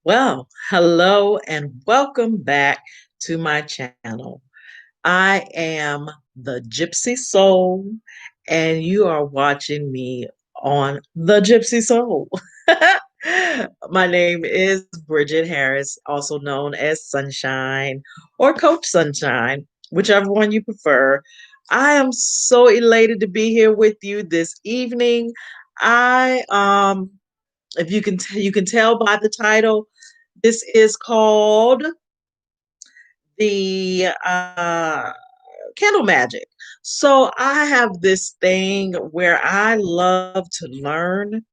Well, hello and welcome back to my channel. I am the Gypsy Soul, and you are watching me on the Gypsy Soul. My name is Bridget Harris, also known as Sunshine or Coach Sunshine, whichever one you prefer. I am so elated to be here with you this evening. I if you can tell by the title, this is called the candle magic. So I have this thing where I love to learn.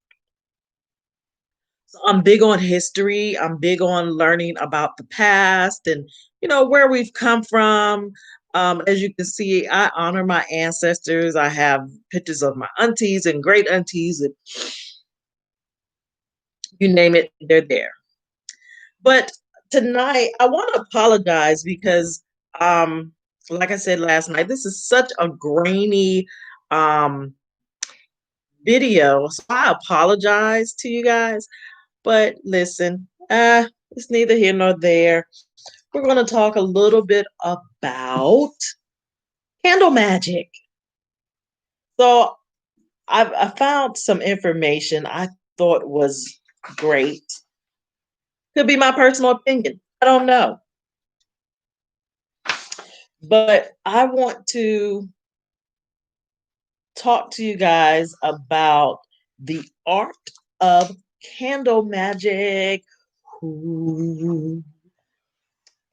So I'm big on history. I'm big on learning about the past and where we've come from. As you can see, I honor my ancestors. I have pictures of my aunties and great aunties, and you name it, they're there. But tonight, I want to apologize because, um, like I said last night, this is such a grainy um, video. So I apologize to you guys. But listen, it's neither here nor there. We're going to talk a little bit about candle magic. So I found some information I thought was great. Could be my personal opinion. I don't know. But I want to talk to you guys about the art of candle magic. Ooh.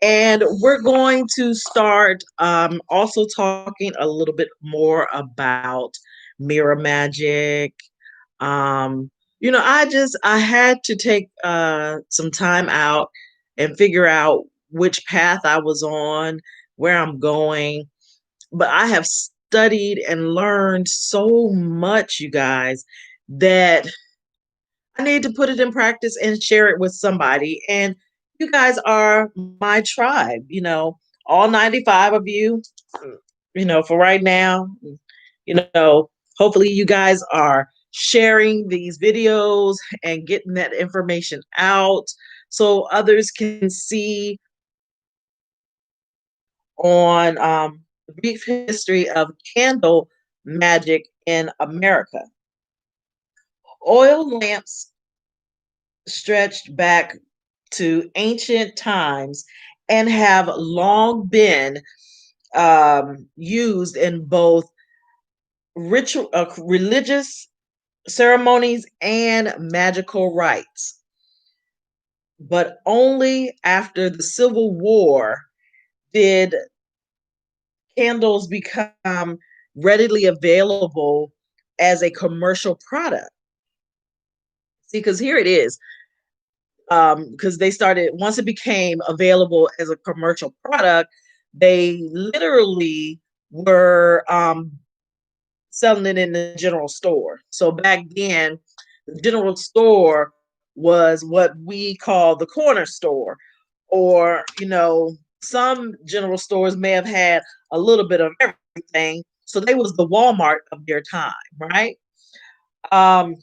And we're going to start also talking a little bit more about mirror magic. Um, I had to take some time out and figure out which path I was on, where I'm going. But I have studied and learned so much, you guys, that I need to put it in practice and share it with somebody. And you guys are my tribe, all 95 of you, for right now. You know, hopefully you guys are sharing these videos and getting that information out so others can see on the brief history of candle magic in America. Oil lamps stretched back to ancient times and have long been used in both religious ceremonies and magical rites. But only after the Civil War did candles become readily available as a commercial product. See, because here it is, because they started, once it became available as a commercial product, they literally were selling it in the general store. So back then, the general store was what we call the corner store, or some general stores may have had a little bit of everything. So they was the Walmart of their time, right? Um,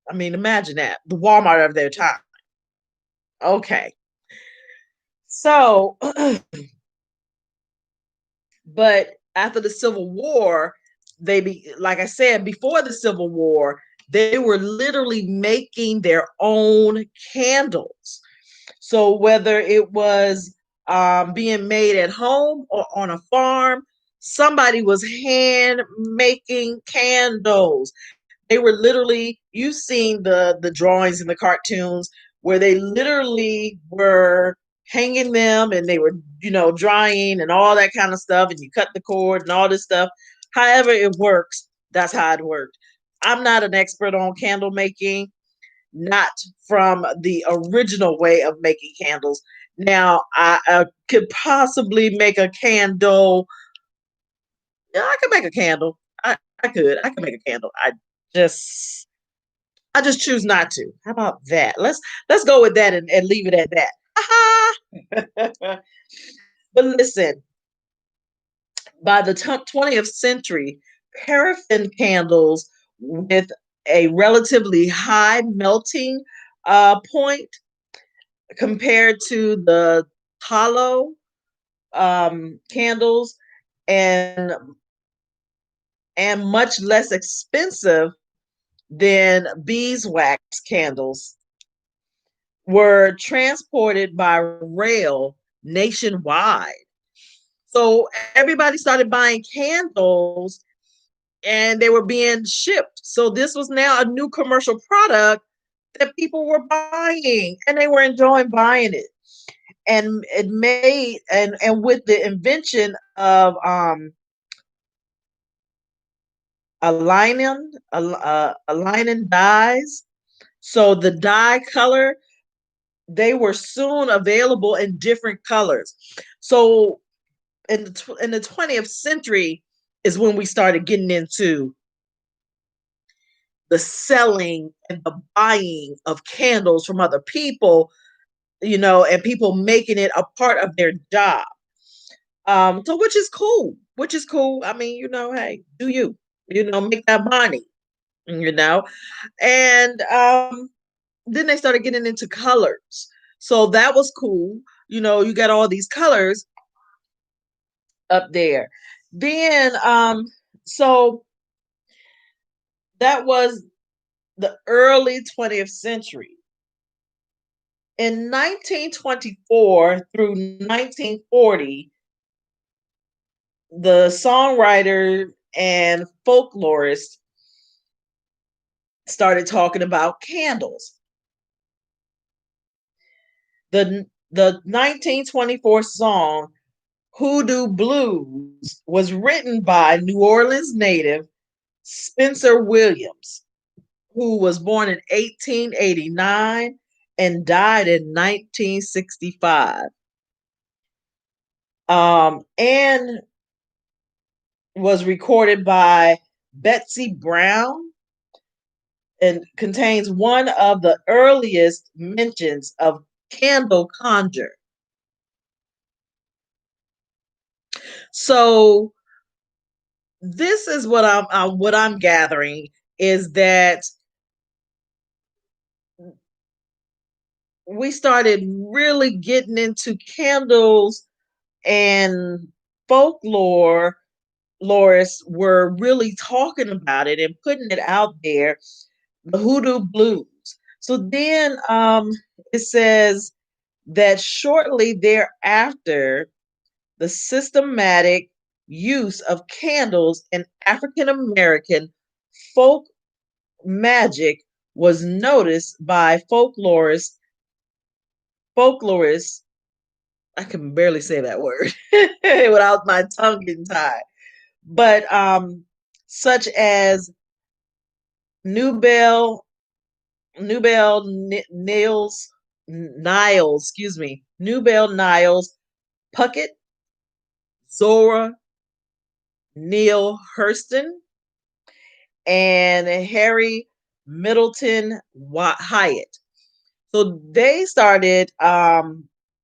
I mean, imagine that, the Walmart of their time. Okay. So, but after the Civil War, like I said, before the Civil War, they were literally making their own candles. So whether it was being made at home or on a farm, somebody was hand making candles. They were literally, you've seen the drawings in the cartoons where they literally were hanging them and they were, drying and all that kind of stuff. And you cut the cord and all this stuff. However it works, that's how it worked. I'm not an expert on candle making, not from the original way of making candles. Now, I could possibly make a candle. Yeah, I could make a candle. I could make a candle. Just I just choose not to. How about that? Let's go with that and leave it at that. But listen, by the 20th century, paraffin candles with a relatively high melting point compared to the tallow candles, and much less expensive than beeswax candles, were transported by rail nationwide. So everybody started buying candles and they were being shipped. So this was now a new commercial product that people were buying and they were enjoying buying it. And it made, and with the invention of aligning dyes, so the dye color, they were soon available in different colors. So in the 20th century is when we started getting into the selling and the buying of candles from other people, and people making it a part of their job. So which is cool. Which is cool. I mean, hey, do you, make that money, you know. And then they started getting into colors. So that was cool. You got all these colors up there. Then so that was the early 20th century. In 1924 through 1940, the songwriter and folklorist started talking about candles. The 1924 song Hoodoo Blues was written by New Orleans native Spencer Williams, who was born in 1889 and died in 1965. And was recorded by Betsy Brown and contains one of the earliest mentions of candle conjure. So this is what I'm gathering is that we started really getting into candles, and folklorists were really talking about it and putting it out there, the Hoodoo Blues. So then it says that shortly thereafter, the systematic use of candles in African American folk magic was noticed by folklorists. I can barely say that word without my tongue getting tied. But such as Newbell, Newbell Niles, Puckett, Zora Neale Hurston, and Harry Middleton Hyatt. So they started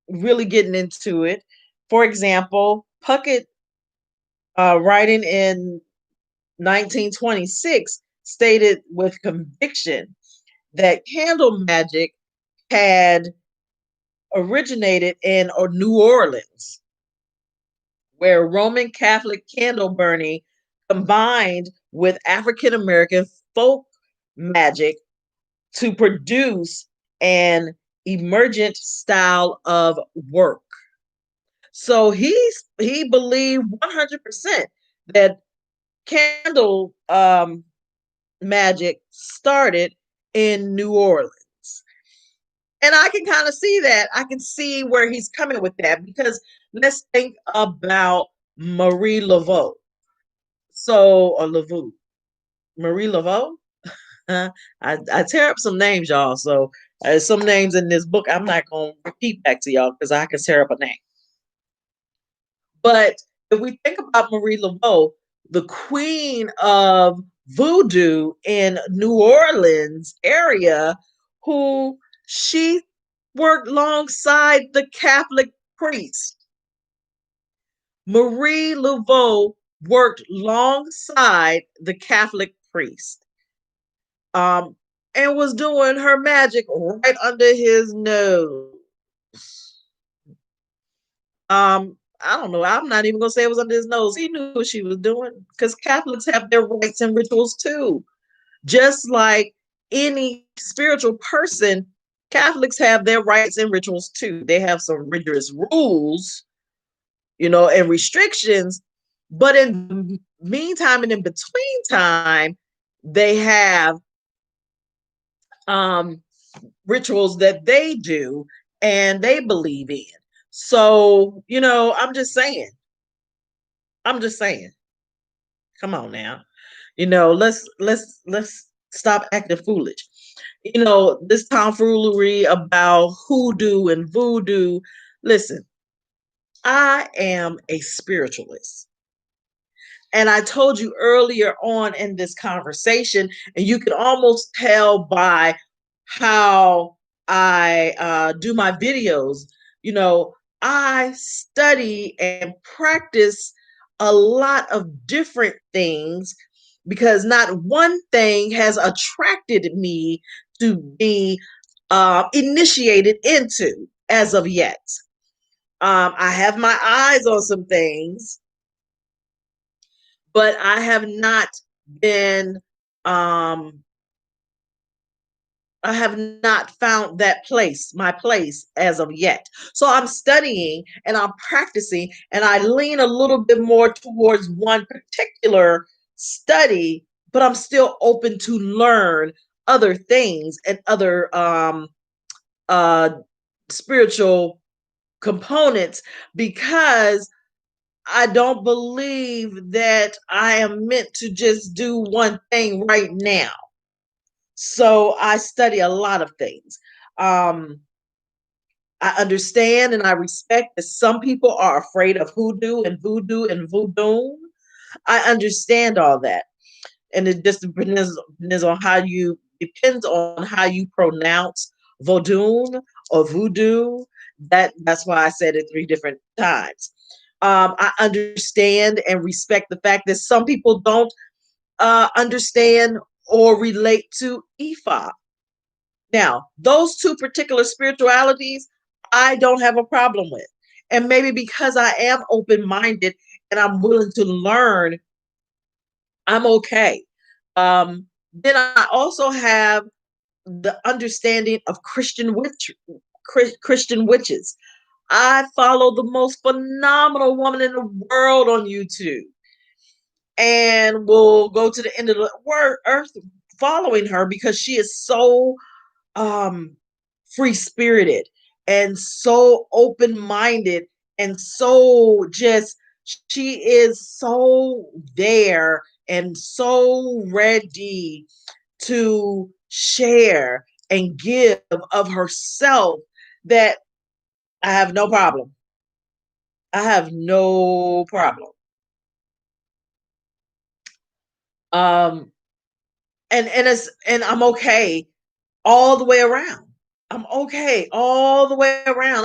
really getting into it. For example, Puckett, writing in 1926, stated with conviction that candle magic had originated in New Orleans, where Roman Catholic candle burning combined with African American folk magic to produce an emergent style of work. So he believed 100% that candle magic started in New Orleans. And I can kind of see that. I can see where he's coming with that, because let's think about Marie Laveau. Or Laveau. Marie Laveau. I tear up some names, y'all. So some names in this book I'm not going to repeat back to y'all because I can tear up a name. But if we think about Marie Laveau, the queen of voodoo in New Orleans area, who she worked alongside the Catholic priest. Marie Laveau worked alongside the Catholic priest, and was doing her magic right under his nose. I don't know. I'm not even gonna say it was under his nose. He knew what she was doing because Catholics have their rites and rituals too. Just like any spiritual person, Catholics have their rites and rituals too. They have some rigorous rules, and restrictions. But in the meantime and in between time, they have um, rituals that they do and they believe in. So, I'm just saying, come on now. Let's stop acting foolish. This tomfoolery about hoodoo and voodoo. Listen, I am a spiritualist. And I told you earlier on in this conversation, and you can almost tell by how I do my videos, you know, I study and practice a lot of different things because not one thing has attracted me to be initiated into as of yet. I have my eyes on some things, but I have not been um I have not found my place as of yet. So I'm studying and I'm practicing and I lean a little bit more towards one particular study, but I'm still open to learn other things and other uh spiritual components because I don't believe that I am meant to just do one thing right now. So I study a lot of things. Um, I understand and I respect that some people are afraid of hoodoo and voodoo and voodoo. I understand all that. And it just depends on how you pronounce voodoo or voodoo. That's why I said it three different times. I understand and respect the fact that some people don't understand or relate to Ifa. Now, those two particular spiritualities, I don't have a problem with. And maybe because I am open minded and I'm willing to learn, I'm okay. Then I also have the understanding of Christian witches. I follow the most phenomenal woman in the world on YouTube and will go to the end of the earth following her because she is so um free spirited and so open minded and so just she is so there and so ready to share and give of herself that I have no problem. I have no problem. Um and I'm okay all the way around. I'm okay all the way around.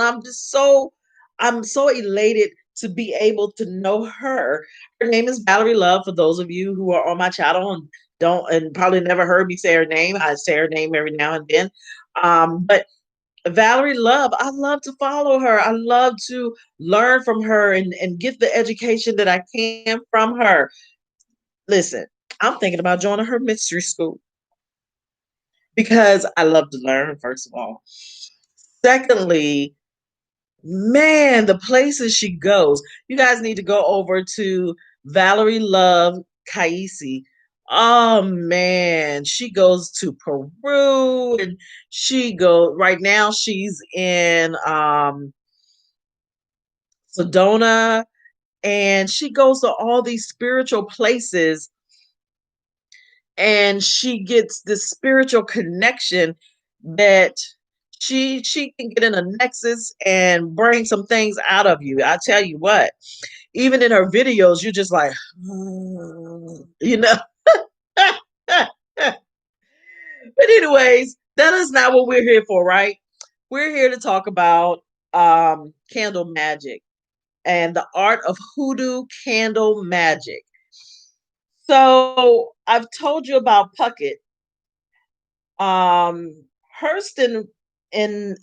I'm so elated to be able to know her. Her name is Valerie Love. For those of you who are on my channel and don't and probably never heard me say her name, I say her name every now and then. But Valerie Love, I love to follow her. I love to learn from her and get the education that I can from her. Listen, I'm thinking about joining her mystery school because I love to learn, first of all. Secondly, man, the places she goes. You guys need to go over to Valerie Love Kaisi. Oh man, she goes to Peru and she go right now she's in Sedona and she goes to all these spiritual places and she gets this spiritual connection that she can get in a nexus and bring some things out of you. I tell you what, even in her videos, you're just like, you know. But anyways, that is not what we're here for, right? We're here to talk about candle magic and the art of hoodoo candle magic. So I've told you about Puckett. Hurston in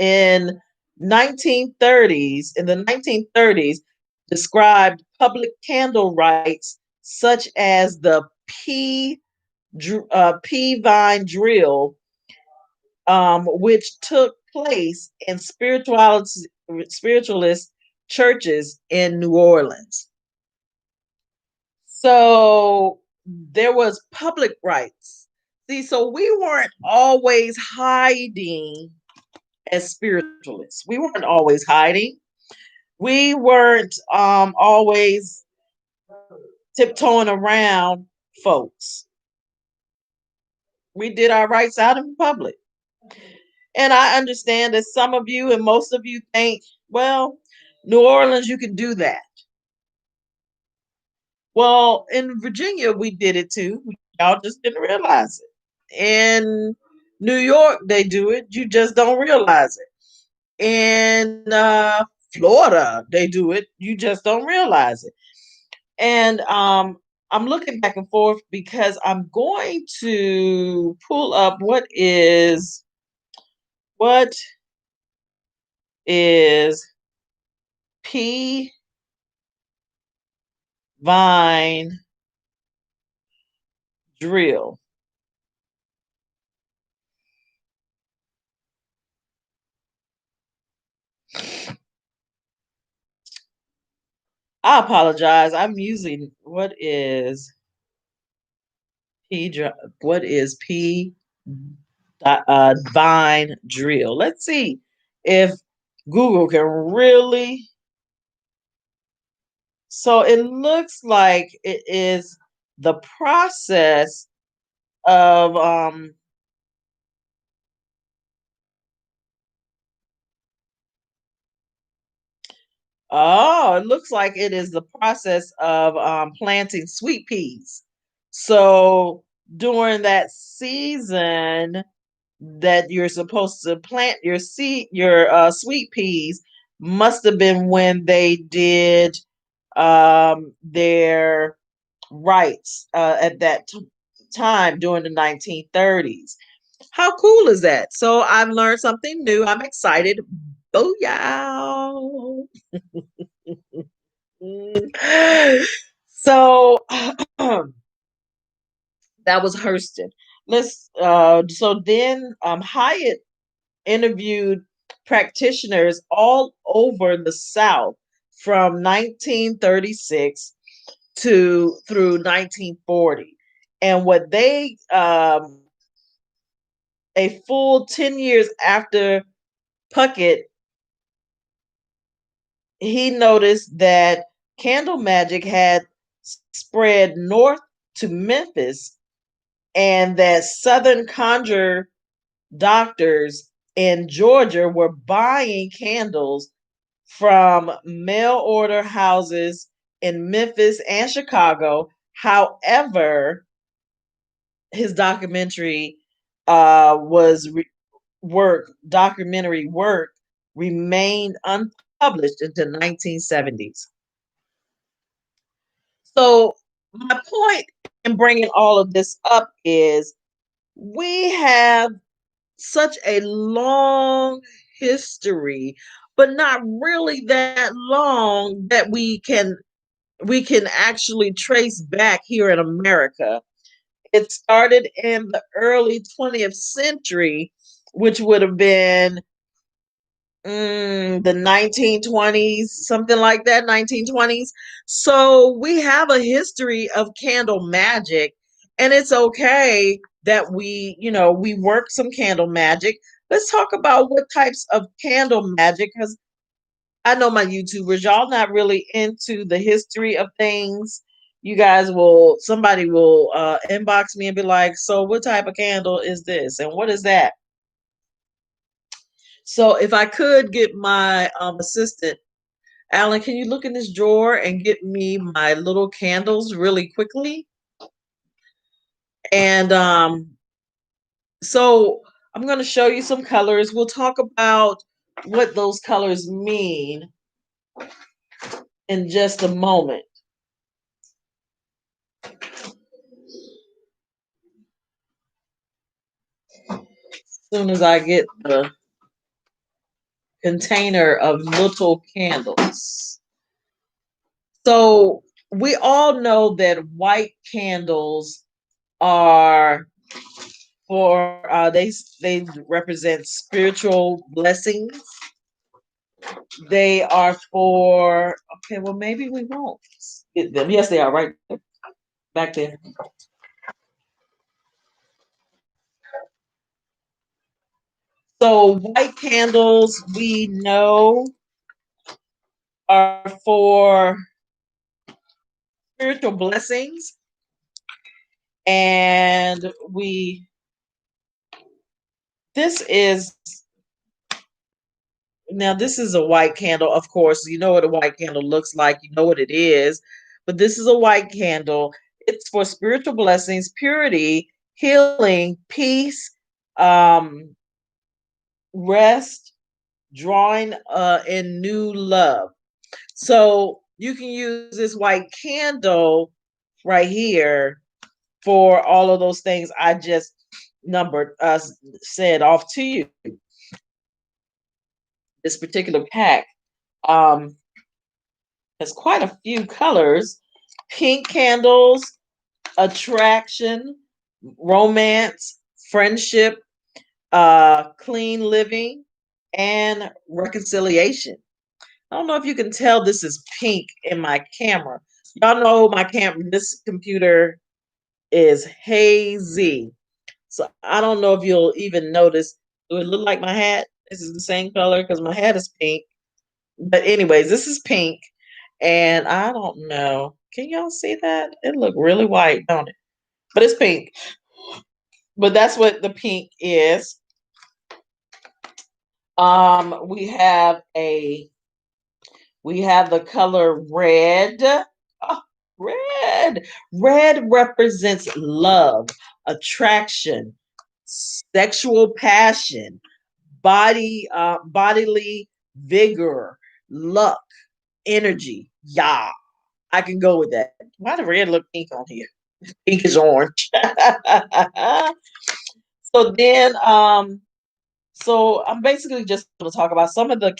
in 1930s, in the 1930s, described public candle rites such as the pea vine drill, which took place in spiritualist churches in New Orleans. So there was public rites. See, so we weren't always hiding as spiritualists. We weren't always hiding. We weren't always tiptoeing around folks. We did our rights out in public. And I understand that some of you and most of you think, well, New Orleans, you can do that. Well, in Virginia, we did it too. Y'all just didn't realize it. In New York, they do it. You just don't realize it. In Florida, they do it. You just don't realize it. And I'm looking back and forth because I'm going to pull up what is P vine drill. I apologize. I'm using P what is P vine drill. Let's see if Google can really. So it looks like it is the process of oh, it looks like it is the process of planting sweet peas. So during that season that you're supposed to plant your sweet peas, must have been when they did their rights at that time during the 1930s. How cool is that? So I've learned something new. I'm excited. Booyah! So that was Hurston. Let's so then Hyatt interviewed practitioners all over the South from 1936 to through 1940. And what they a full 10 years after Puckett, he noticed that candle magic had spread north to Memphis and that Southern conjure doctors in Georgia were buying candles from mail order houses in Memphis and Chicago. However, his documentary was documentary work remained unpublished until 1970s. So my point in bringing all of this up is we have such a long history, but not really that long that we can actually trace back here in America. It started in the early 20th century, which would have been the 1920s, something like that, 1920s. So we have a history of candle magic, and it's okay that we work some candle magic. Let's talk about what types of candle magic, because I know my YouTubers, y'all not really into the history of things. You guys somebody will inbox me and be like, so what type of candle is this? And what is that? So if I could get my assistant, Alan, can you look in this drawer and get me my little candles really quickly? And so I'm going to show you some colors. We'll talk about what those colors mean in just a moment. As soon as I get the container of little candles. So we all know that white candles are for they represent spiritual blessings. They are for okay, well maybe we won't get them. Yes, they are right there, back there. So white candles we know are for spiritual blessings, and we this is now this is a white candle, of course. You know what a white candle looks like, you know what it is, but this is a white candle. It's for spiritual blessings, purity, healing, peace, um, rest, drawing in new love. So you can use this white candle right here for all of those things I just numbered said off to you. This particular pack um, has quite a few colors: pink candles, attraction, romance, friendship, clean living, and reconciliation. I don't know if you can tell this is pink in my camera. Y'all know my camera, this computer is hazy. So I don't know if you'll even notice. Do it look like my hat? This is the same color because my hat is pink. But anyways, this is pink. And I don't know. Can y'all see that? It look really white, don't it? But it's pink. But that's what the pink is. We have the color red. Oh, red. Red represents love, attraction, sexual passion, bodily vigor, luck, energy. Yeah, I can go with that. Why the red look pink on here? Pink is orange. So then, so I'm basically just going to talk about some of the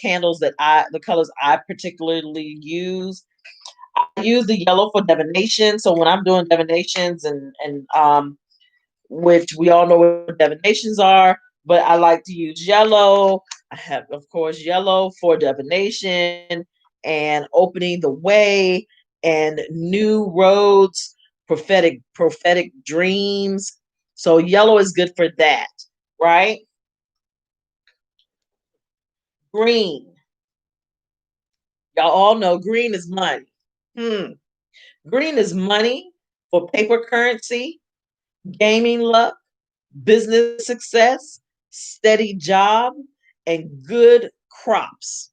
colors I particularly use. I use the yellow for divination. So when I'm doing divinations and which we all know what divinations are, but I like to use yellow. I have, of course, yellow for divination and opening the way and new roads, prophetic dreams. So yellow is good for that, right? Green. Y'all all know green is money. Hmm. Green is money for paper currency, gaming luck, business success, steady job, and good crops.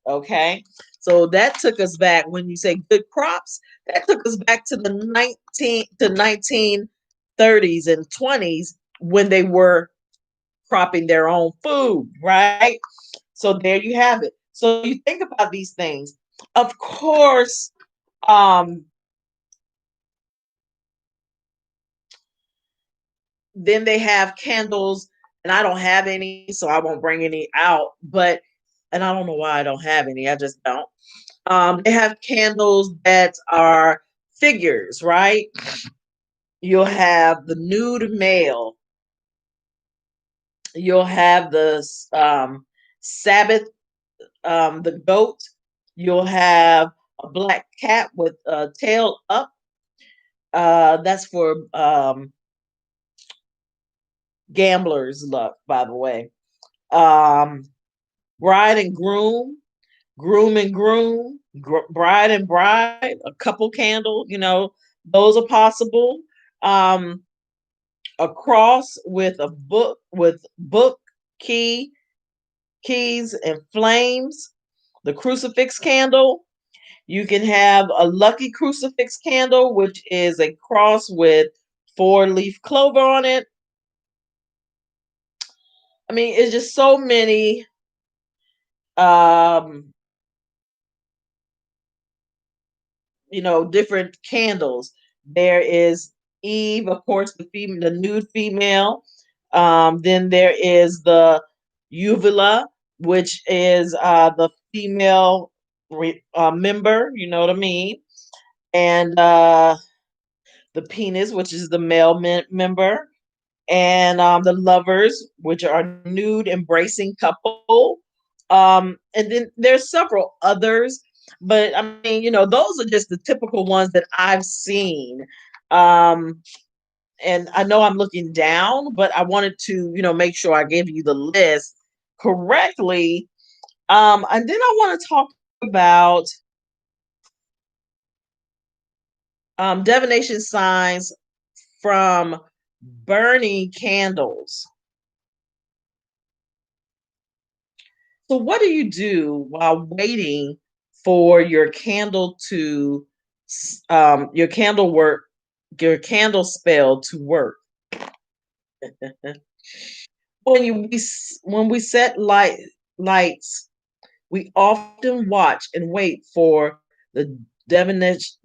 Okay. So that took us back when you say good crops, that took us back to the 1930s and 20s when they were cropping their own food, right? So there you have it. So you think about these things. Of course, um, then they have candles, and I don't have any, so I won't bring any out. But and I don't know why I don't have any. I just don't. They have candles that are figures, right? You'll have the nude male. You'll have the Sabbath, the goat. You'll have a black cat with a tail up. That's for gamblers' luck, by the way. Um, bride and groom, groom and groom, bride and bride, a couple candle, those are possible. Um, a cross with a book, key, keys, and flames. The crucifix candle. You can have a lucky crucifix candle, which is a cross with 4-leaf clover on it. I mean, it's just so many um different candles. There is Eve, of course, the nude female. Then there is the uvula, which is the female member, you know what I mean? And the penis, which is the male member, and the lovers, which are nude embracing couple. And then there's several others, but I mean, those are just the typical ones that I've seen. Um, and I know I'm looking down, but I wanted to, make sure I gave you the list correctly. And then I want to talk about divination signs from burning candles. So, what do you do while waiting for your candle to, your candle work, your candle spell to work? When we set lights, we often watch and wait for the divination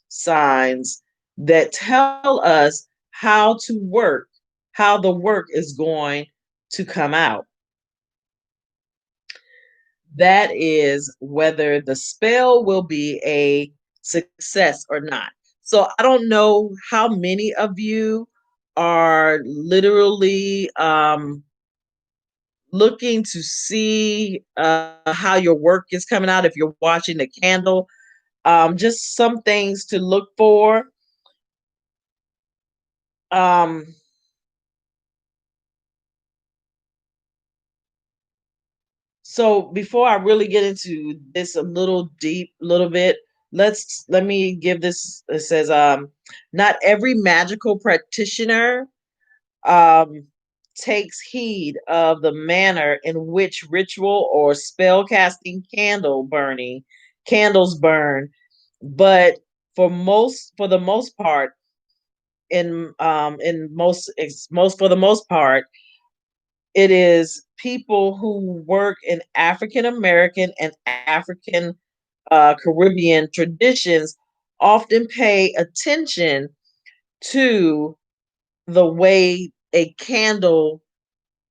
signs that tell us how the work is going to come out. That is whether the spell will be a success or not. So I don't know how many of you are literally looking to see how your work is coming out if you're watching the candle. Just some things to look for. Um, so before I really get into this a little bit, let me give this. It says, not every magical practitioner um, takes heed of the manner in which ritual or spell casting candles burn, but for the most part, in most for the most part, it is people who work in African American and African Caribbean traditions often pay attention to the way a candle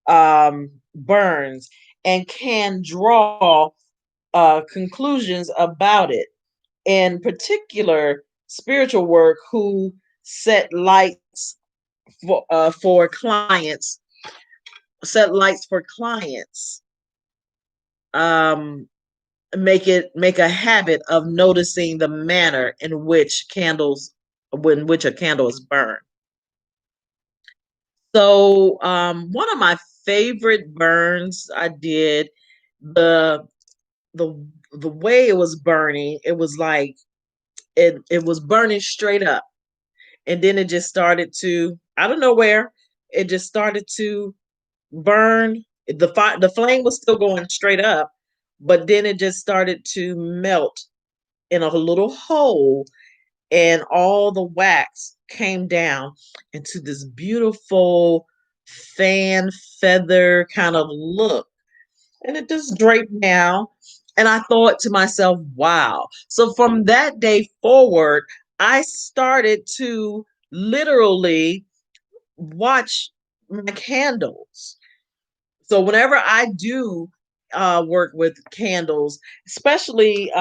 burns and can draw conclusions about it. In particular, spiritual work who set lights for clients, set lights for clients. Um, make a habit of noticing the manner in which a candle is burned. So, one of my favorite burns I did, the the the way it was burning, it was like it was burning straight up, and then it just started to, I don't know where, it just started to burn. The flame was still going straight up, but then it just started to melt in a little hole, and all the wax came down into this beautiful fan feather kind of look, and it just draped down. And I thought to myself, wow. So from that day forward, I started to literally watch my candles. So whenever I do work with candles, especially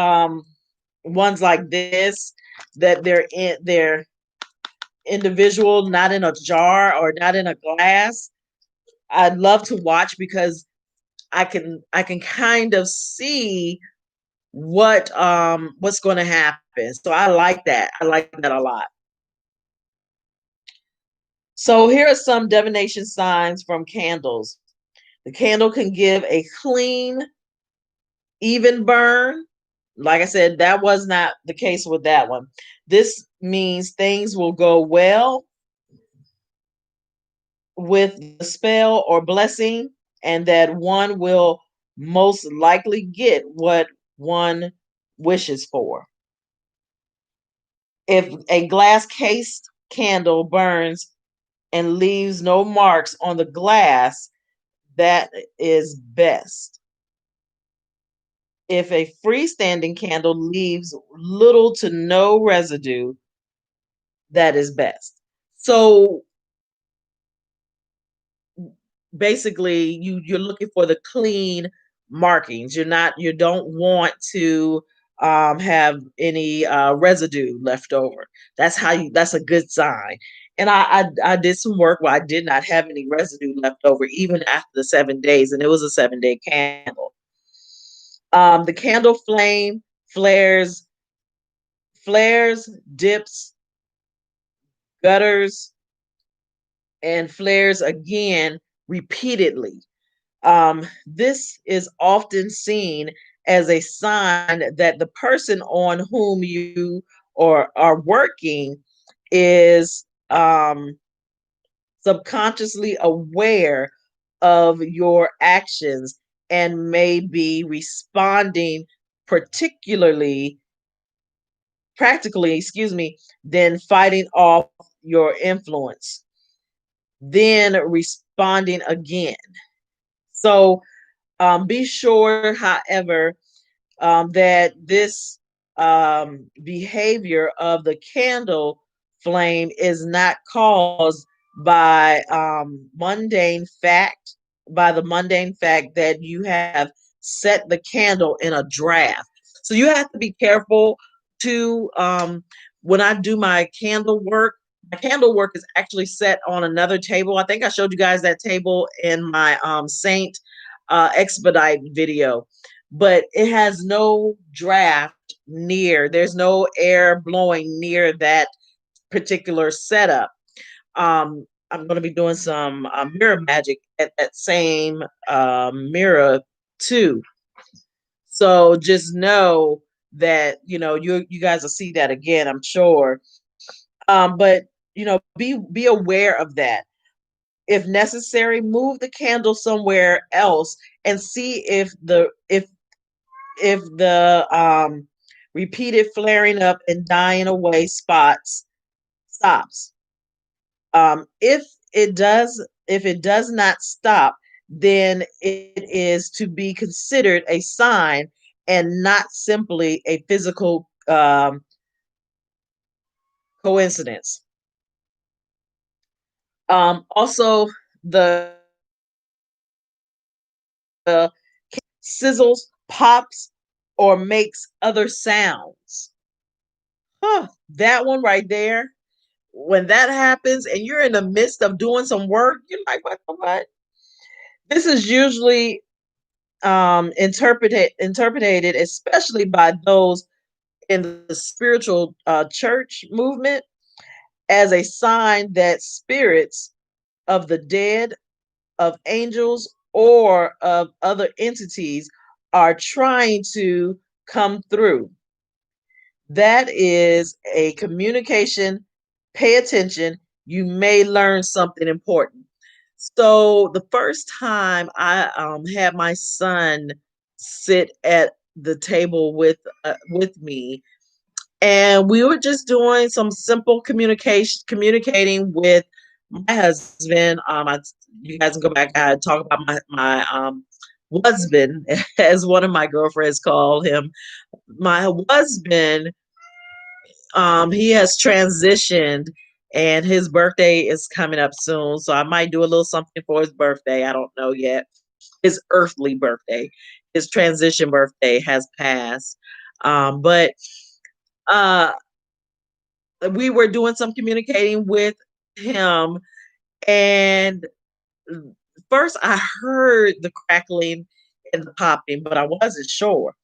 ones like this, that they're individual, not in a jar or not in a glass, I'd love to watch because I can kind of see what's going to happen. So I like that. I like that a lot. So here are some divination signs from candles. The candle can give a clean, even burn. Like I said, that was not the case with that one. This means things will go well with the spell or blessing, and that one will most likely get what one wishes for. If a glass cased candle burns and leaves no marks on the glass, that is best. If a freestanding candle leaves little to no residue, that is best. So basically you're looking for the clean markings. You don't want to have any residue left over. That's a good sign. And I did some work where I did not have any residue left over even after the 7 days, and it was a 7-day candle. The candle flame flares, dips, gutters, and flares again repeatedly. This is often seen as a sign that the person on whom you or are working is subconsciously aware of your actions and may be responding particularly practically, then fighting off your influence, then responding again. So be sure, however, that this behavior of the candle flame is not caused by the mundane fact that you have set the candle in a draft. So you have to be careful to when I do my candle work is actually set on another table. I think I showed you guys that table in my Saint expedite video, but it has no draft near. There's no air blowing near that particular setup. I'm going to be doing some mirror magic at that same mirror too. So just know that you guys will see that again, I'm sure. But be aware of that. If necessary, move the candle somewhere else and see if the repeated flaring up and dying away spots stops. If it does not stop, then it is to be considered a sign and not simply a physical coincidence. Also, the sizzles, pops, or makes other sounds. That one right there, when that happens and you're in the midst of doing some work, you're like, what? This is usually interpreted, especially by those in the spiritual church movement, as a sign that spirits of the dead, of angels, or of other entities are trying to come through. That is a communication. Pay attention. You may learn something important. So the first time I had my son sit at the table with me, and we were just doing some simple communicating with my husband. You guys can go back. I talk about my husband, as one of my girlfriends called him. My husband, he has transitioned, and his birthday is coming up soon. So I might do a little something for his birthday. I don't know yet. His earthly birthday, his transition birthday has passed. But uh, we were doing some communicating with him, and first I heard the crackling and the popping, but I wasn't sure.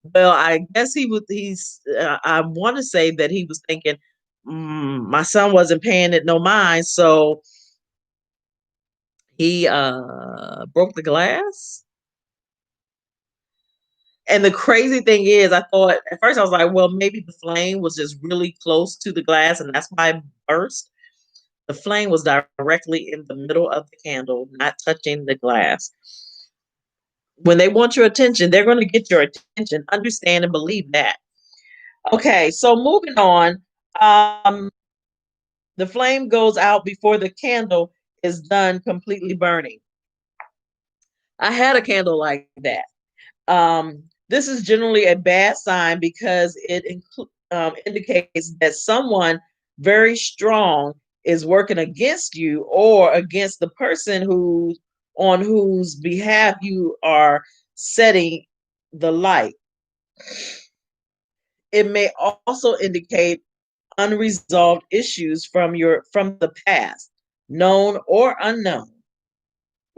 Well, I guess I want to say that he was thinking, my son wasn't paying it no mind, so he broke the glass. And the crazy thing is, I thought at first I was like, well, maybe the flame was just really close to the glass, and that's why it burst. The flame was directly in the middle of the candle, not touching the glass. When they want your attention, they're going to get your attention. Understand and believe that. Okay, so moving on. The flame goes out before the candle is done completely burning. I had a candle like that. This is generally a bad sign because it indicates that someone very strong is working against you or against the person on whose behalf you are setting the light. It may also indicate unresolved issues from the past, known or unknown.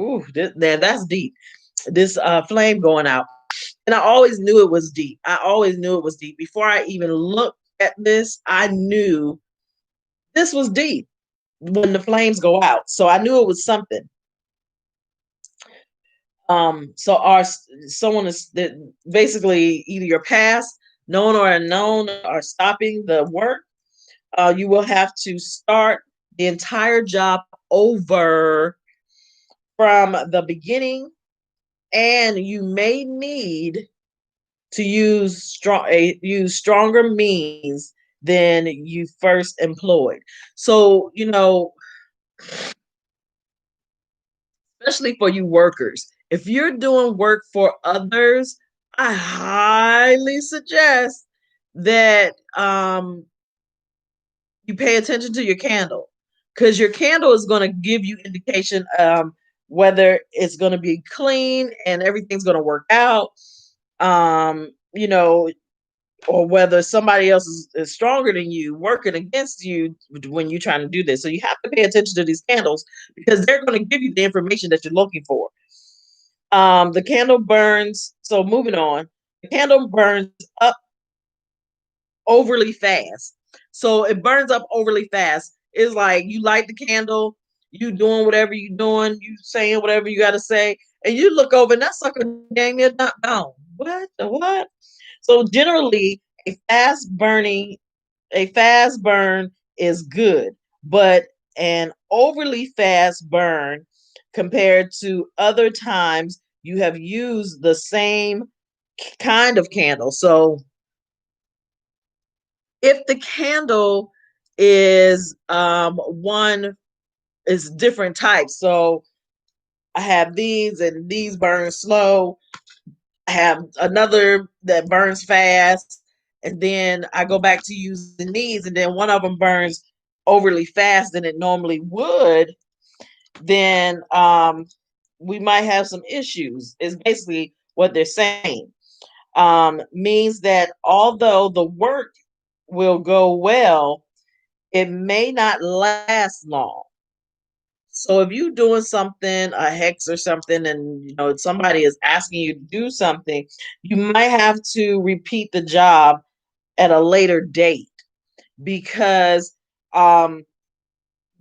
Ooh, that's deep. This flame going out. And I always knew it was deep. I always knew it was deep. Before I even looked at this, I knew this was deep when the flames go out. So I knew it was something. So our someone is that basically either your past, known or unknown, are stopping the work. You will have to start the entire job over from the beginning, and you may need to use stronger means than you first employed. So, especially for you workers, if you're doing work for others, I highly suggest that you pay attention to your candle, because your candle is going to give you indication whether it's going to be clean and everything's going to work out, um, you know, or whether somebody else is stronger than you working against you when you're trying to do this. So you have to pay attention to these candles because they're going to give you the information that you're looking for. The candle burns. So moving on, the candle burns up overly fast. So it burns up overly fast. It's like you light the candle, you doing whatever you doing, you saying whatever you got to say, and you look over and that sucker dang near not gone. What the what? So generally, a fast burning, a fast burn is good, but an overly fast burn compared to other times you have used the same kind of candle. So if the candle is one is different types, so I have these and these burn slow, I have another that burns fast, and then I go back to using these, and then one of them burns overly fast than it normally would, then we might have some issues, is basically what they're saying. Means that although the work will go well, it may not last long. So if you're doing something, a hex or something, and somebody is asking you to do something, you might have to repeat the job at a later date, because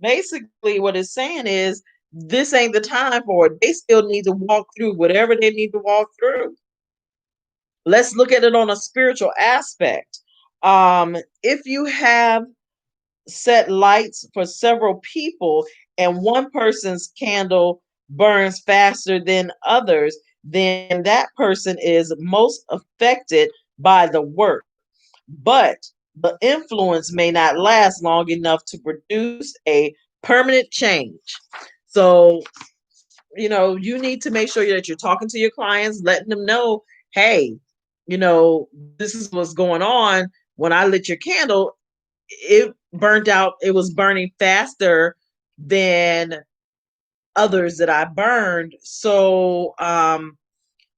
basically what it's saying is this ain't the time for it. They still need to walk through whatever they need to walk through. Let's look at it on a spiritual aspect. If you have set lights for several people and one person's candle burns faster than others, then that person is most affected by the work. But the influence may not last long enough to produce a permanent change. So, you need to make sure that you're talking to your clients, letting them know, hey, this is what's going on. When I lit your candle, it burnt out, it was burning faster than others that I burned. So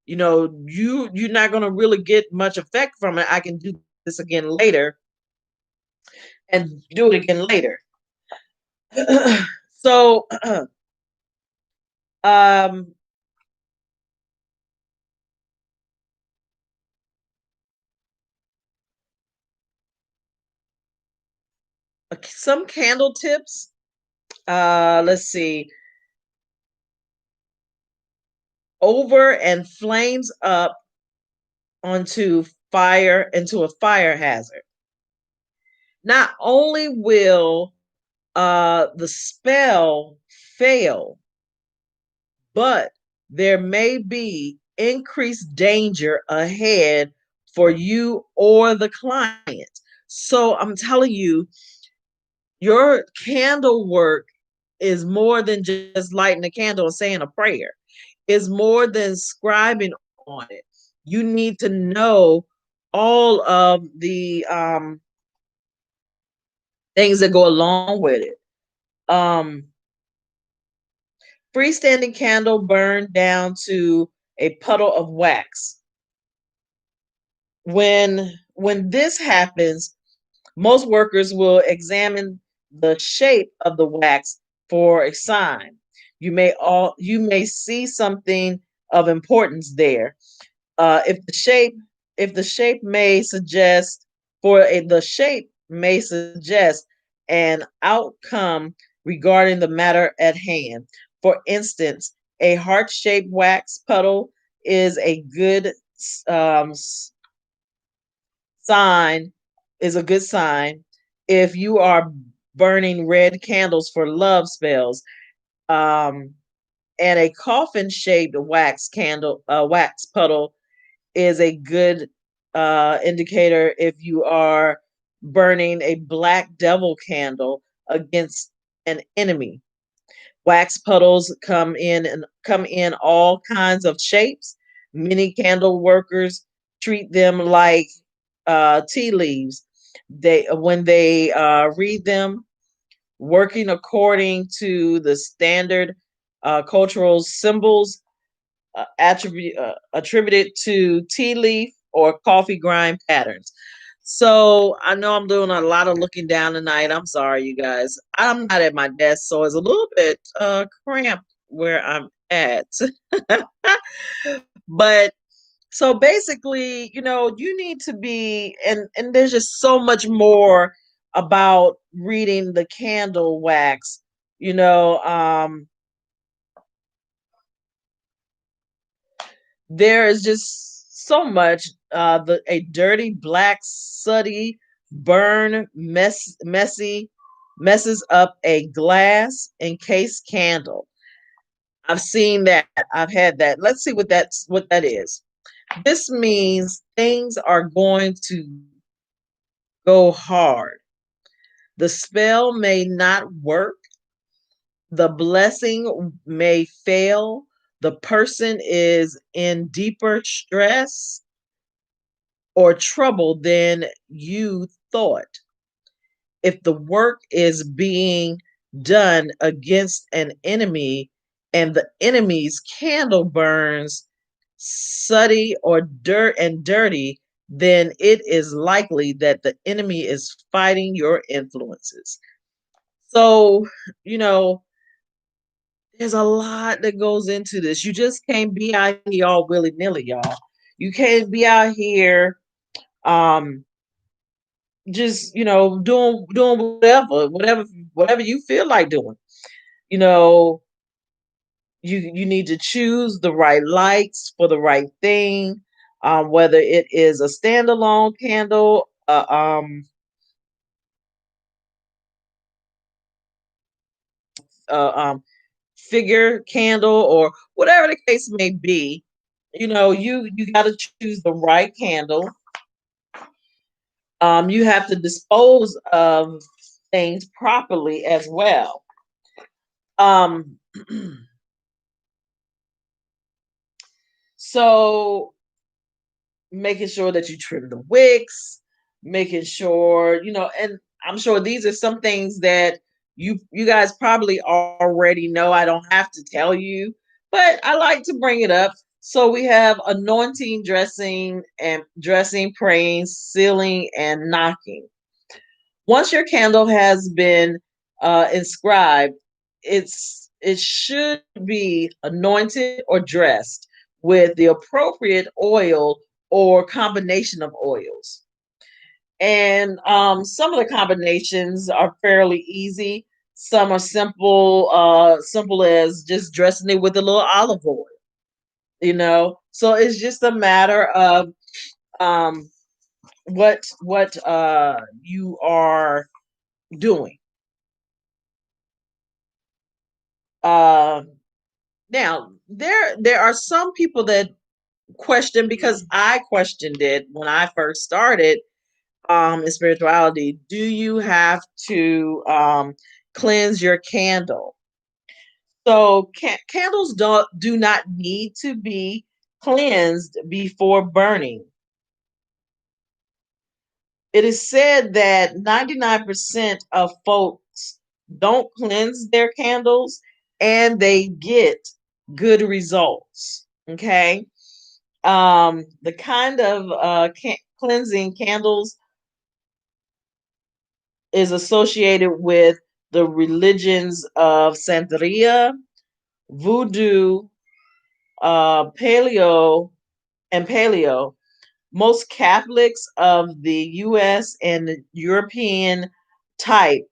you're not gonna really get much effect from it. I can do this again later and do it again later. So um some candle tips. Let's see. Over and flames up onto into a fire hazard. Not only will the spell fail, but there may be increased danger ahead for you or the client. So I'm telling you, your candle work is more than just lighting a candle and saying a prayer. It's more than scribing on it. You need to know all of the things that go along with it. freestanding candle burned down to a puddle of wax. When this happens, most workers will examine the shape of the wax for a sign. You may see something of importance there. If the shape may suggest the shape may suggest an outcome regarding the matter at hand. For instance, a heart-shaped wax puddle is a good um, sign is a good sign. If you are burning red candles for love spells, um, and a coffin shaped wax puddle is a good indicator if you are burning a black devil candle against an enemy. Wax puddles come in all kinds of shapes. Many candle workers treat them like tea leaves. When they read them, working according to the standard cultural symbols attributed to tea leaf or coffee grind patterns. So I know I'm doing a lot of looking down tonight. I'm sorry, you guys. I'm not at my desk, so it's a little bit cramped where I'm at. But so basically, you need to be, and there's just so much more about reading the candle wax. You know, there is just so much. A dirty black sooty burn messes up a glass encased candle. I've seen that. I've had that. Let's see what that is. This means things are going to go hard. The spell may not work. The blessing may fail. The person is in deeper stress or trouble than you thought. If the work is being done against an enemy and the enemy's candle burns sooty or dirty, then it is likely that the enemy is fighting your influences. So, you know, there's a lot that goes into this. You just can't be out here all willy nilly, y'all. You can't be out here um just doing whatever you feel like doing. You know, you need to choose the right lights for the right thing. Whether it is a standalone candle, uh, um, figure candle, or whatever the case may be. You got to choose the right candle. You have to dispose of things properly as well. Um, so making sure that you trim the wicks, making sure, and I'm sure these are some things that you guys probably already know. I don't have to tell you, but I like to bring it up. So we have anointing, dressing, praying, sealing, and knocking. Once your candle has been inscribed, it should be anointed or dressed with the appropriate oil or combination of oils. And some of the combinations are fairly easy. Some are simple as just dressing it with a little olive oil. So it's just a matter of um, what you are doing. Uh, Now there are some people that question, because I questioned it when I first started in spirituality. Do you have to cleanse your candle? So candles do not need to be cleansed before burning. It is said that 99% of folks don't cleanse their candles, and they get good results. Okay. The kind of cleansing candles is associated with the religions of Santeria, Voodoo, Paleo, and Paleo. Most Catholics of the US and the European type,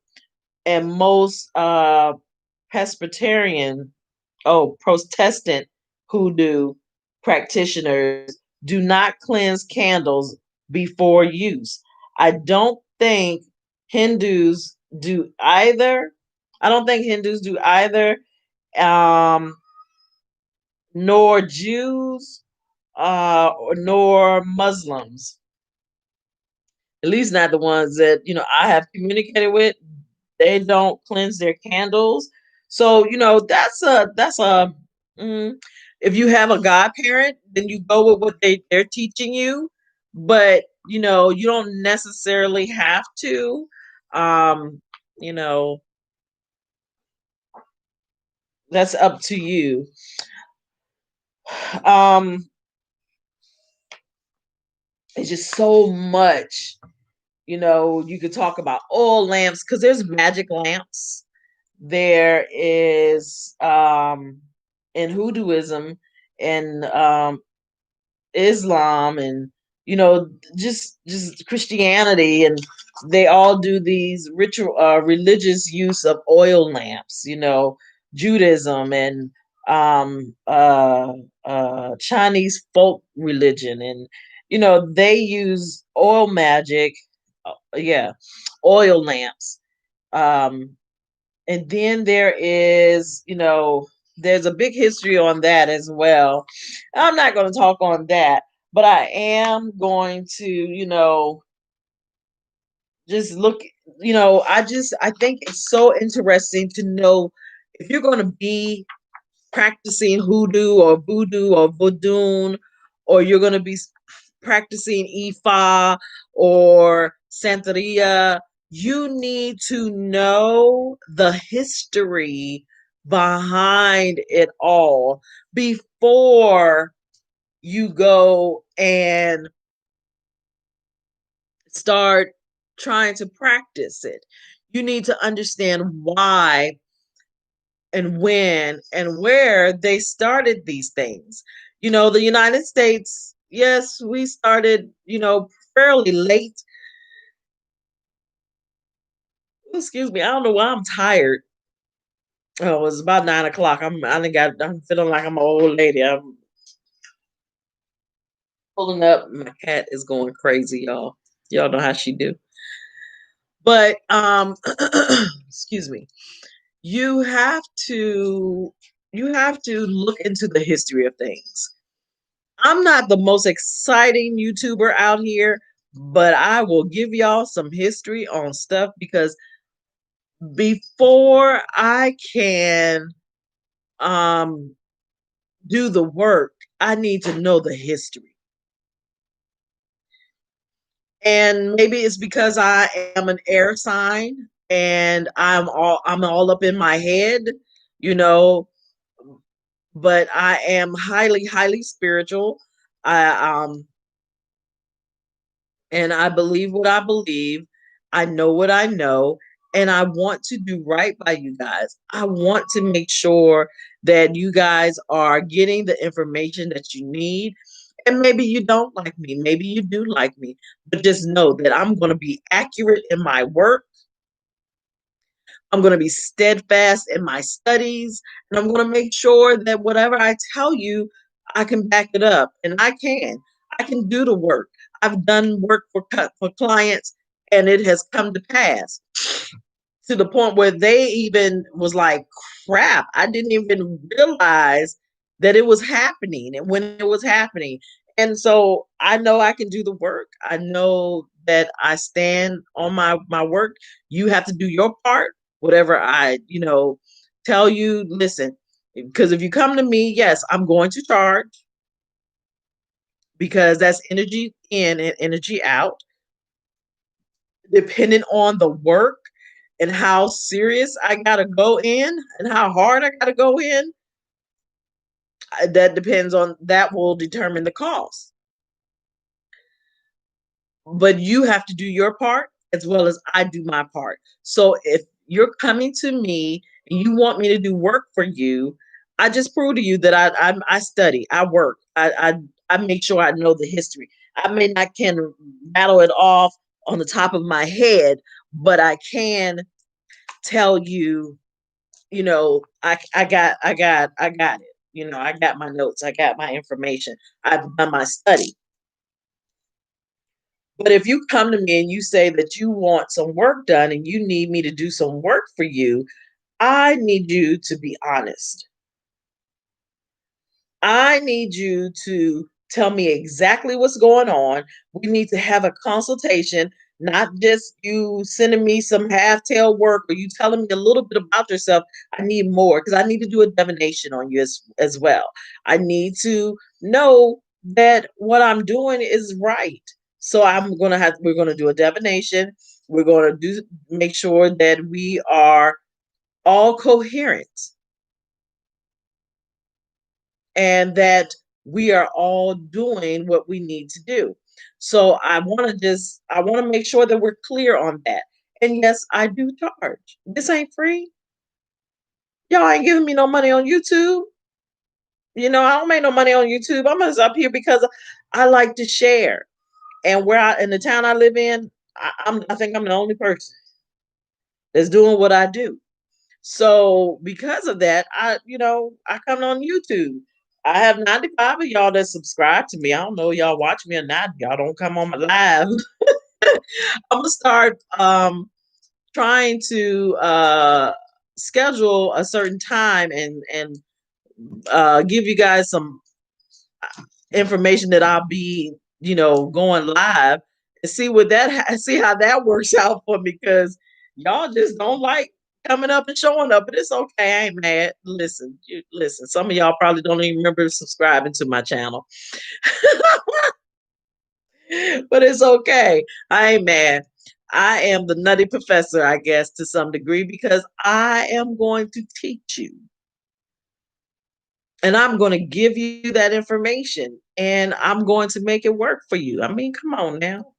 and most Presbyterian, Protestant Hoodoo practitioners do not cleanse candles before use. I don't think Hindus do either. I don't think Hindus do either, um, nor Jews, nor Muslims. At least not the ones that I have communicated with. They don't cleanse their candles. So that's a mm, if you have a godparent, then you go with what they're teaching you. But you don't necessarily have to. Um, you know, that's up to you. Um, it's just so much. You could talk about oil lamps because there's magic lamps. There is in Hoodooism and Islam, and just Christianity, and they all do these ritual religious use of oil lamps. Judaism and um uh Chinese folk religion, and they use oil magic, yeah, oil lamps. um and then there's a big history on that as well. I'm not going to talk on that, but I am going to, just look, I think it's so interesting to know if you're going to be practicing hoodoo or voodoo or voodoo, or you're going to be practicing Ifa or Santeria, you need to know the history behind it all before you go and start trying to practice it. You need to understand why and when and where they started these things. The United States, yes, we started, fairly late. Excuse me, I don't know why I'm tired. Oh, it's about 9 o'clock. I'm feeling like I'm an old lady. I'm pulling up. My cat is going crazy, y'all. Y'all know how she do. But excuse me. You have to look into the history of things. I'm not the most exciting YouTuber out here, but I will give y'all some history on stuff because before I can um do the work, I need to know the history. And maybe it's because I am an air sign and I'm all up in my head, you know, but I am highly, highly spiritual. I and I believe what I believe. I know what I know, and I want to do right by you guys. I want to make sure that you guys are getting the information that you need. And maybe you don't like me, maybe you do like me, but just know that I'm going to be accurate in my work. I'm going to be steadfast in my studies, and I'm going to make sure that whatever I tell you, I can back it up, and I can. I can do the work. I've done work for clients, and it has come to pass to the point where they even was like, "Crap! I didn't even realize that it was happening, and when it was happening." And so I know I can do the work. I know that I stand on my work. You have to do your part. Whatever I tell you, listen. Because if you come to me, yes, I'm going to charge because that's energy in and energy out, depending on the work and how serious I gotta go in and how hard I gotta go in, that will determine the cost. But you have to do your part as well as I do my part. So if you're coming to me and you want me to do work for you, I just prove to you that I study, I work, I make sure I know the history. I may not can rattle it off on the top of my head, but I can tell you, I got it. I got my notes, I got my information, I've done my study. But if you come to me and you say that you want some work done and you need me to do some work for you, I need you to be honest. I need you to tell me exactly what's going on. We need to have a consultation, not just you sending me some half-tail work or you telling me a little bit about yourself. I need more because I need to do a divination on you as well. I need to know that what I'm doing is right. So we're gonna do a divination. We're gonna make sure that we are all coherent and that we are all doing what we need to do. So I want to make sure that we're clear on that. And yes, I do charge. This ain't free. Y'all ain't giving me no money on YouTube. I don't make no money on YouTube. I'm just up here because I like to share. And in the town I live in, I think I'm the only person that's doing what I do. So because of that, I come on YouTube. I have 95 of y'all that subscribe to me. I don't know y'all watch me or not. Y'all don't come on my live. I'm gonna start trying to schedule a certain time and give you guys some information that I'll be, going live and see how that works out for me because y'all just don't like coming up and showing up, but it's okay. I ain't mad. Listen. Some of y'all probably don't even remember subscribing to my channel, but it's okay. I ain't mad. I am the nutty professor, I guess, to some degree, because I am going to teach you. And I'm going to give you that information and I'm going to make it work for you. I mean, come on now.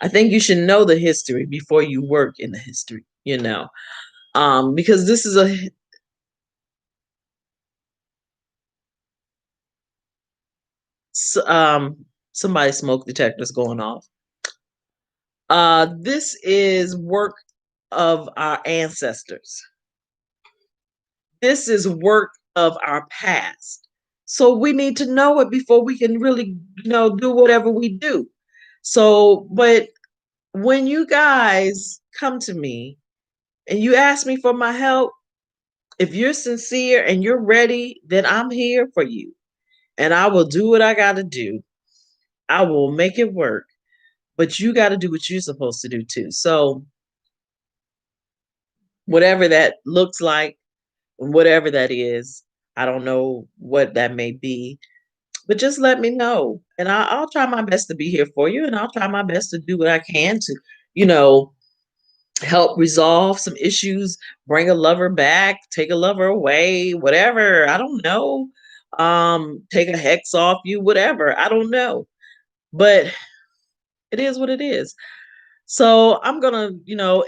I think you should know the history before you work in the history, because this is somebody's smoke detector's going off. This is work of our ancestors. This is work of our past. So we need to know it before we can really, do whatever we do. So, but when you guys come to me and you ask me for my help, if you're sincere and you're ready, then I'm here for you. And I will do what I got to do. I will make it work. But you got to do what you're supposed to do too. So, whatever that looks like, whatever that is, I don't know what that may be, but just let me know. And I'll try my best to be here for you. And I'll try my best to do what I can to, you know, help resolve some issues, bring a lover back, take a lover away, whatever. I don't know. Take a hex off you, whatever. I don't know. But it is what it is. So I'm gonna,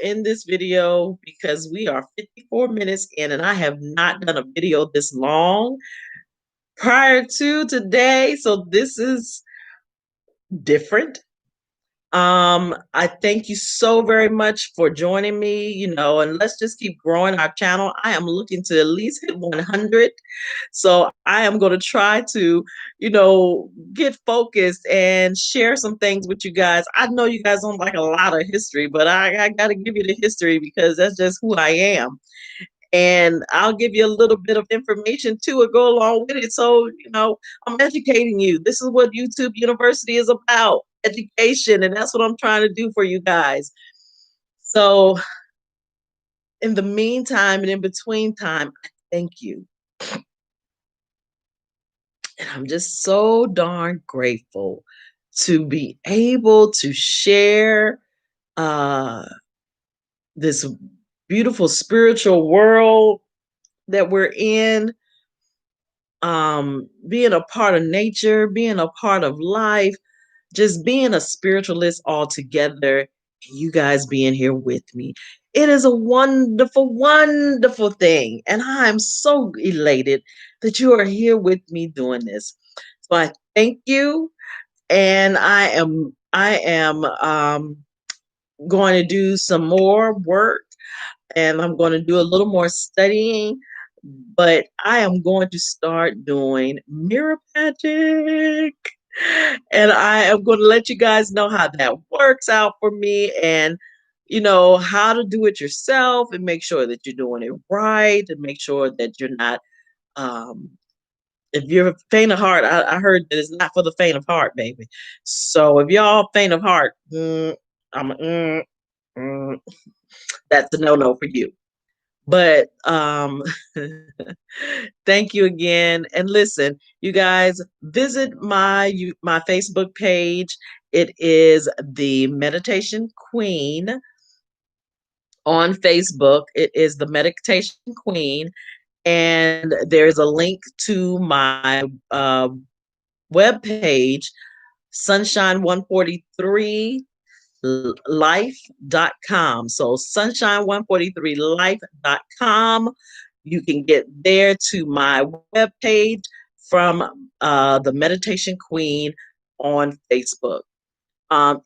end this video because we are 54 minutes in and I have not done a video this long prior to today. So this is different. I thank you so very much for joining me, and let's just keep growing our channel. I am looking to at least hit 100. So I am going to try to, get focused and share some things with you guys. I know you guys don't like a lot of history, but I got to give you the history because that's just who I am. And I'll give you a little bit of information too or go along with it. So, I'm educating you. This is what YouTube University is about, education. And that's what I'm trying to do for you guys. So in the meantime and in between time, I thank you. And I'm just so darn grateful to be able to share this beautiful spiritual world that we're in, being a part of nature, being a part of life, just being a spiritualist altogether, you guys being here with me. It is a wonderful, wonderful thing. And I'm so elated that you are here with me doing this. So I thank you. And I am going to do some more work, and I'm going to do a little more studying, but I am going to start doing mirror magic. And I am going to let you guys know how that works out for me, and how to do it yourself, and make sure that you're doing it right, and make sure that you're not um if you're faint of heart. I heard that it's not for the faint of heart, baby. So if y'all faint of heart, I'm mm, that's a no-no for you. But thank you again. And listen, you guys, visit my Facebook page. It is the Meditation Queen on Facebook. It is the Meditation Queen, and there's a link to my web page, sunshine143 life.com. So sunshine143life.com. You can get there to my webpage from the Meditation Queen on Facebook.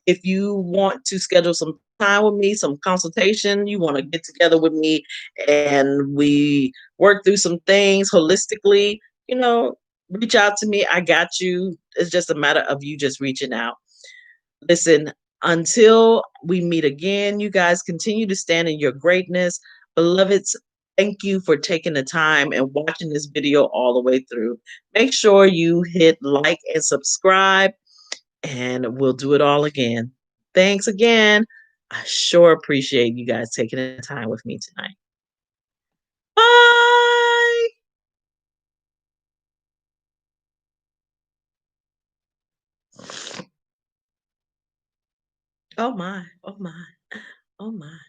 If you want to schedule some time with me, some consultation, you want to get together with me and we work through some things holistically, reach out to me. I got you. It's just a matter of you just reaching out. Listen, until we meet again, you guys continue to stand in your greatness. Beloveds, thank you for taking the time and watching this video all the way through. Make sure you hit like and subscribe, and we'll do it all again. Thanks again. I sure appreciate you guys taking the time with me tonight. Bye. Oh my, oh my, oh my.